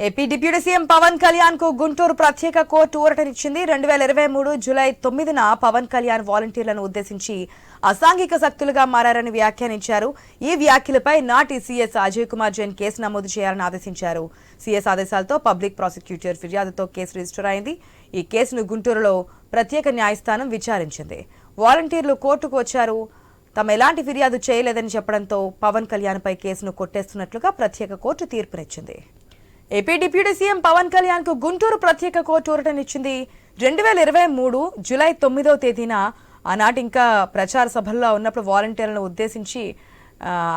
AP deputy CM Pawan Kalyan కు గుంటూరు ప్రత్యేక court ఊరటనిచ్చింది. 2023 జూలై 9న పవన్ కళ్యాణ్ వాలంటీర్లను ఉద్దేశించి అసాంఘిక శక్తులుగా మారారని వ్యాఖ్యానించారు. ఈ వ్యాఖ్యలపై నాటి సీఎస్ అజయ్ కుమార్ జైన్ కేసు నమోదు చేయాలని ఆదేశించారు. సీఎస్ ఆదేశాలతో పబ్లిక్ ప్రాసిక్యూటర్ ఫిర్యాదుతో కేసు రిజిస్టర్ అయింది. ఈ కేసును గుంటూరులో ప్రత్యేక న్యాయస్థానం విచారించింది. వాలంటీర్లు కోర్టుకు వచ్చారు. తమ ఎలాంటి ఫిర్యాదు చేయలేదని చెప్పడంతో పవన్ కళ్యాణ్ పై కేసును కొట్టేస్తున్నట్లుగా ప్రత్యేక కోర్టు తీర్పునిచ్చింది. AP deputy CM Pawan Kalyan కు గుంటూరు ప్రత్యేక కోర్టు ఊరటనిచ్చింది. 2023 జూలై 9వ తేదీన ఆనాటి ఇంకా ప్రచార సభల్లో ఉన్నప్పుడు వాలంటీర్లను ఉద్దేశించి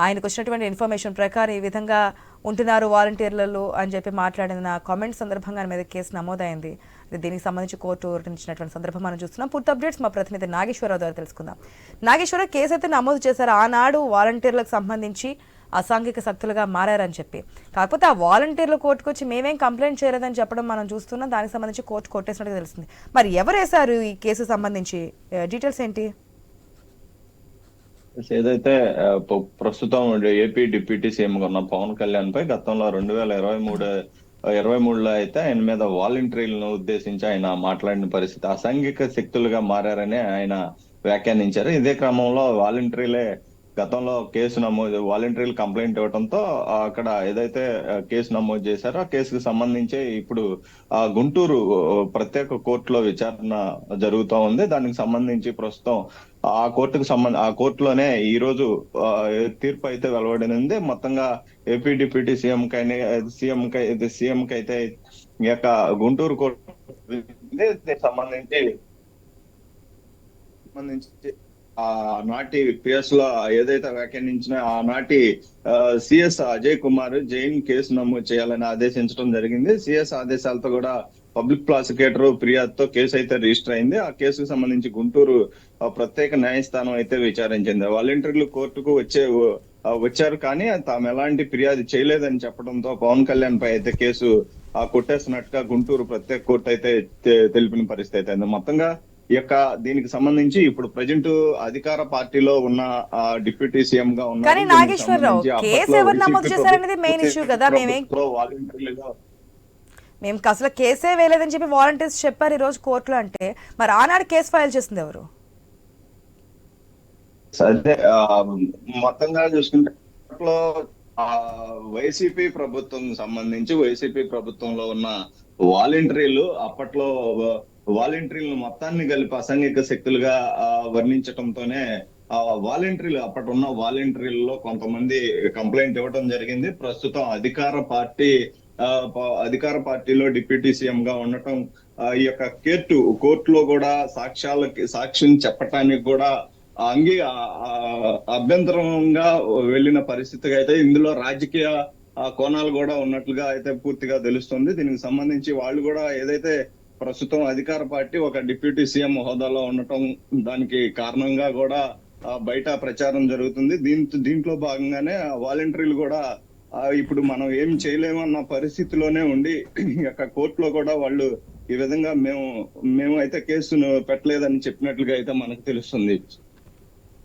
ఆయనకు వచ్చినటువంటి ఇన్ఫర్మేషన్ ప్రకారం ఈ విధంగా ఉంటున్నారు వాలంటీర్లలో అని చెప్పి మాట్లాడిన కామెంట్ సందర్భంగా మీద కేసు నమోదైంది. దీనికి సంబంధించి కోర్టు ఊరటనిచ్చినటువంటి సందర్భం మనం చూస్తున్నాం. పూర్తి అప్డేట్స్ మా ప్రతినిధి నాగేశ్వరరావు ద్వారా తెలుసుకుందాం. నాగేశ్వరరావు, కేసు అయితే నమోదు చేశారు. ఆనాడు వాలంటీర్లకు సంబంధించి అసాంఘిక శక్తులుగా మారారని చెప్పి, కాకపోతే ఆ వాలంటీర్లు కోర్టుకు వచ్చి మేమేం కంప్లైంట్ చేయలేదని చెప్పడం మనం చూస్తున్నాం. దానికి సంబంధించి కోర్టు కొట్టేసినట్టు తెలుస్తుంది. మరి ఎవరు వేశారు ఈ కేసు సంబంధించి డీటెయిల్స్ ఏంటి? ఏదైతే ప్రస్తుతం ఏపీ డిప్యూటీ సీఎం ఉన్న పవన్ కళ్యాణ్ పై గతంలో 2023లో అయితే ఆయన మీద వాలంటీర్లను ఉద్దేశించి ఆయన మాట్లాడిన పరిస్థితి అసాంఘిక శక్తులుగా మారారని ఆయన వ్యాఖ్యానించారు. ఇదే క్రమంలో వాలంటీర్లే గతంలో కేసు నమోదు వాలంటీర్లు కంప్లైంట్ ఇవ్వడంతో అక్కడ ఏదైతే కేసు నమోదు చేశారో ఆ కేసుకు సంబంధించి ఇప్పుడు గుంటూరు ప్రత్యేక కోర్టులో విచారణ జరుగుతూ ఉంది. దానికి సంబంధించి ప్రస్తుతం ఆ కోర్టులోనే ఈ రోజు తీర్పు అయితే వెలువడినుంది. మొత్తంగా ఏపీ డిప్యూటీ సీఎం కి అయితే ఈ యొక్క గుంటూరు కోర్టు సంబంధించి నాటి పిఎస్ లో ఏదైతే వ్యాఖ్యానించిన ఆనాటి సిఎస్ అజయ్ కుమార్ జైన్ కేసు నమోదు చేయాలని ఆదేశించడం జరిగింది. సిఎస్ ఆదేశాలతో కూడా పబ్లిక్ ప్రాసిక్యూటర్ ఫిర్యాదుతో కేసు అయితే రిజిస్టర్ అయింది. ఆ కేసుకు సంబంధించి గుంటూరు ప్రత్యేక న్యాయస్థానం అయితే విచారించింది. వాలంటీర్లు కోర్టుకు వచ్చారు కానీ తాము ఎలాంటి ఫిర్యాదు చేయలేదని చెప్పడంతో పవన్ కళ్యాణ్ పై అయితే కేసు కొట్టేస్తున్నట్టుగా గుంటూరు ప్రత్యేక కోర్టు అయితే తెలిపిన పరిస్థితి అయితే మొత్తంగా ఈ యొక్క దీనికి సంబంధించి ఇప్పుడు ప్రజెంట్ అధికార పార్టీలో ఉన్న డిప్యూటీ సీఎం గా ఉన్నారు. మేము అసలు కేసే వేయలేదని చెప్పి వాలంటీర్స్ చెప్పారు ఈ రోజు కోర్టులో. అంటే మరి ఆనాడు కేసు ఫైల్ చేసింది ఎవరు? అదే మొత్తంగా చూసుకుంటే వైసీపీ ప్రభుత్వం సంబంధించి వైసీపీ ప్రభుత్వంలో ఉన్న వాలంటీర్లు అప్పట్లో వాలంటీర్లు మొత్తాన్ని కలిపి అసాంఘిక శక్తులుగా వర్ణించడంతోనే వాలంటీర్లు అప్పటి ఉన్న వాలంటీర్లలో కొంతమంది కంప్లైంట్ ఇవ్వడం జరిగింది. ప్రస్తుతం అధికార పార్టీలో డిప్యూటీ సీఎం గా ఉండటం ఈ యొక్క కోర్టులో కూడా సాక్ష్యం చెప్పటానికి కూడా అభ్యంతరంగా వెళ్లిన పరిస్థితిగా అయితే ఇందులో రాజకీయ కోణాలు కూడా ఉన్నట్లుగా అయితే పూర్తిగా తెలుస్తుంది. దీనికి సంబంధించి వాళ్ళు కూడా ఏదైతే ప్రస్తుతం అధికార పార్టీ ఒక డిప్యూటీ సీఎం హోదాలో ఉండటం దానికి కారణంగా కూడా బయట ప్రచారం జరుగుతుంది. దీంట్లో భాగంగానే వాలంటీర్లు కూడా ఇప్పుడు మనం ఏం చేయలేమన్న పరిస్థితిలోనే ఉండి ఈ యొక్క కోర్టులో కూడా వాళ్ళు ఈ విధంగా మేము అయితే కేసును పెట్టలేదని చెప్పినట్లుగా అయితే మనకు తెలుస్తుంది.